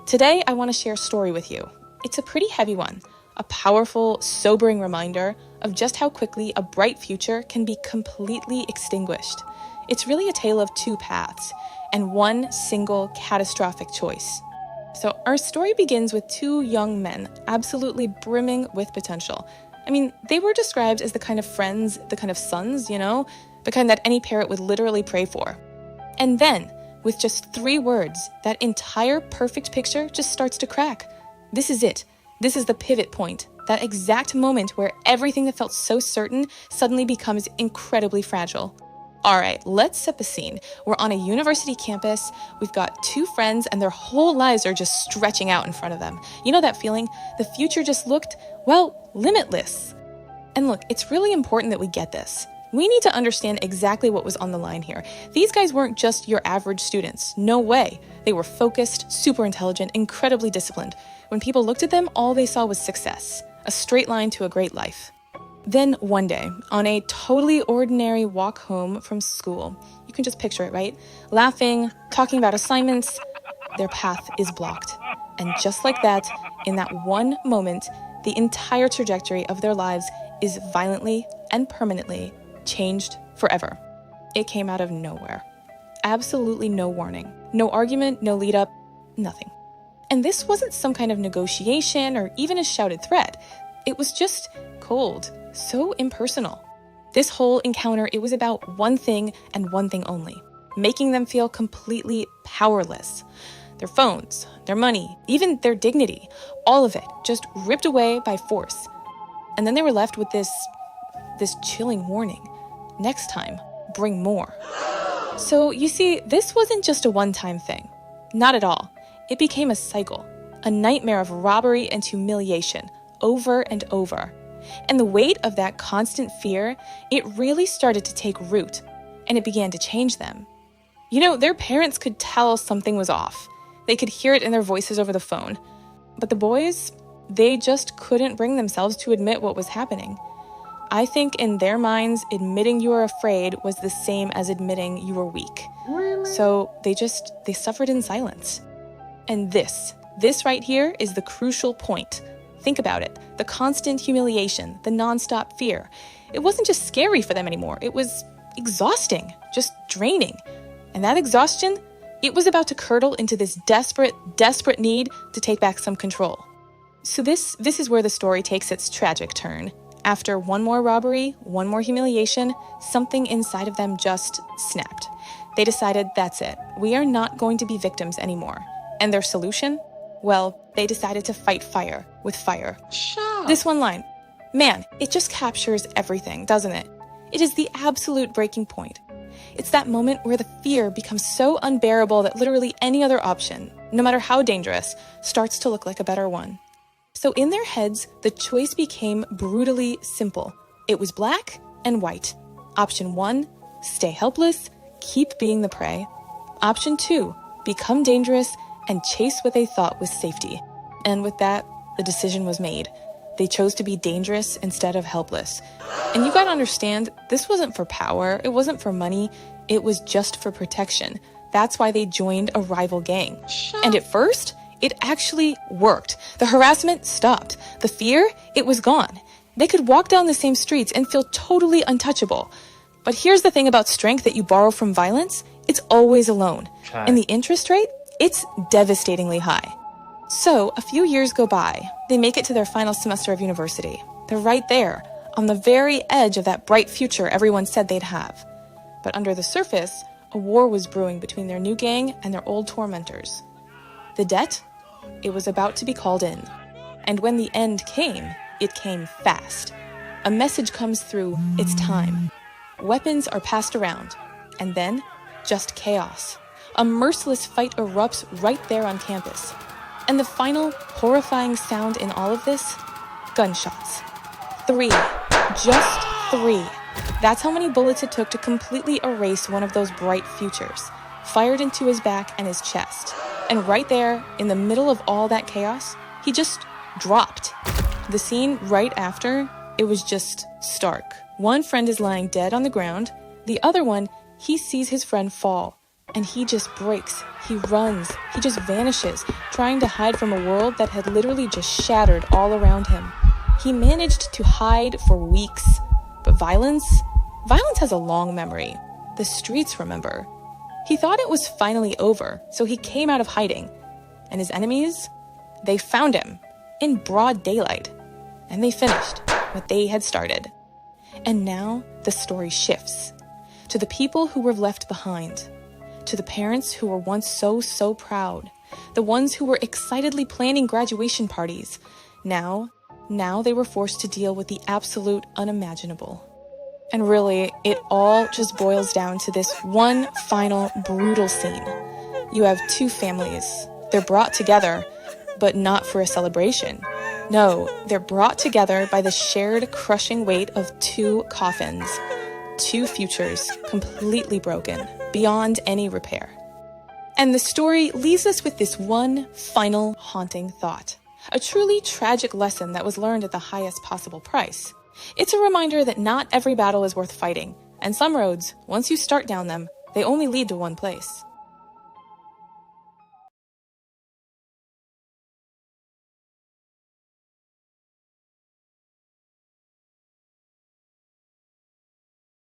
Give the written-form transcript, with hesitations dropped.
Today, I want to share a story with you. It's a pretty heavy one, a powerful, sobering reminder of just how quickly a bright future can be completely extinguished. It's really a tale of two paths and one single catastrophic choice. So our story begins with two young men, absolutely brimming with potential. I mean, they were described as the kind of friends, the kind of sons, the kind that any parent would literally pray for. And then, with just 3 words, that entire perfect picture just starts to crack. This is it. This is the pivot point, that exact moment where everything that felt so certain suddenly becomes incredibly fragile. All right, let's set the scene. We're on a university campus. We've got 2 friends and their whole lives are just stretching out in front of them. You know that feeling? The future just looked, limitless. And look, it's really important that we get this. We need to understand exactly what was on the line here. These guys weren't just your average students. No way. They were focused, super intelligent, incredibly disciplined. When people looked at them, all they saw was success, a straight line to a great life. Then one day, on a totally ordinary walk home from school, you can just picture it, right? Laughing, talking about assignments, their path is blocked. And just like that, in that one moment, the entire trajectory of their lives is violently and permanently changed forever. It came out of nowhere. Absolutely no warning. No argument, no lead up, nothing. And this wasn't some kind of negotiation or even a shouted threat. It was just cold, so impersonal. This whole encounter, it was about one thing and one thing only, making them feel completely powerless. Their phones, their money, even their dignity, all of it just ripped away by force. And then they were left with this chilling warning. Next time, bring more. So you see, this wasn't just a one-time thing. Not at all. It became a cycle, a nightmare of robbery and humiliation, over and over. And the weight of that constant fear, it really started to take root, and it began to change them. Their parents could tell something was off. They could hear it in their voices over the phone. But the boys, they just couldn't bring themselves to admit what was happening. I think in their minds, admitting you were afraid was the same as admitting you were weak. Really? So they suffered in silence. And this right here is the crucial point. Think about it. The constant humiliation, the nonstop fear. It wasn't just scary for them anymore. It was exhausting, just draining. And that exhaustion, it was about to curdle into this desperate need to take back some control. So this is where the story takes its tragic turn. After one more robbery, one more humiliation, something inside of them just snapped. They decided that's it. We are not going to be victims anymore. And their solution? Well, they decided to fight fire with fire. Sure. This one line, man, it just captures everything, doesn't it? It is the absolute breaking point. It's that moment where the fear becomes so unbearable that literally any other option, no matter how dangerous, starts to look like a better one. So in their heads, the choice became brutally simple. It was black and white. Option 1, stay helpless, keep being the prey. Option 2, become dangerous and chase what they thought was safety. And with that, the decision was made. They chose to be dangerous instead of helpless. And you gotta understand, this wasn't for power, it wasn't for money, it was just for protection. That's why they joined a rival gang. And at first, it actually worked. The harassment stopped. The fear, it was gone. They could walk down the same streets and feel totally untouchable. But here's the thing about strength that you borrow from violence, it's always alone. And the interest rate, it's devastatingly high. So a few years go by. They make it to their final semester of university. They're right there, on the very edge of that bright future everyone said they'd have. But under the surface, a war was brewing between their new gang and their old tormentors. The debt? It was about to be called in. And when the end came, it came fast. A message comes through, it's time. Weapons are passed around. And then, just chaos. A merciless fight erupts right there on campus. And the final, horrifying sound in all of this? Gunshots. 3. Just 3. That's how many bullets it took to completely erase one of those bright futures. Fired into his back and his chest. And right there, in the middle of all that chaos, he just dropped. The scene right after, it was just stark. One friend is lying dead on the ground. The other one, he sees his friend fall, And he just breaks, he runs, he just vanishes, trying to hide from a world that had literally just shattered all around him. He managed to hide for weeks, but violence has a long memory. The streets remember. He thought it was finally over, so he came out of hiding. And his enemies? They found him in broad daylight. And they finished what they had started. And now the story shifts to the people who were left behind, to the parents who were once so proud, the ones who were excitedly planning graduation parties. Now they were forced to deal with the absolute unimaginable. And really, it all just boils down to this one final brutal scene. You have two families. They're brought together, but not for a celebration. No, they're brought together by the shared crushing weight of two coffins, two futures completely broken, beyond any repair. And the story leaves us with this one final haunting thought, a truly tragic lesson that was learned at the highest possible price. It's a reminder that not every battle is worth fighting, and some roads, once you start down them, they only lead to one place.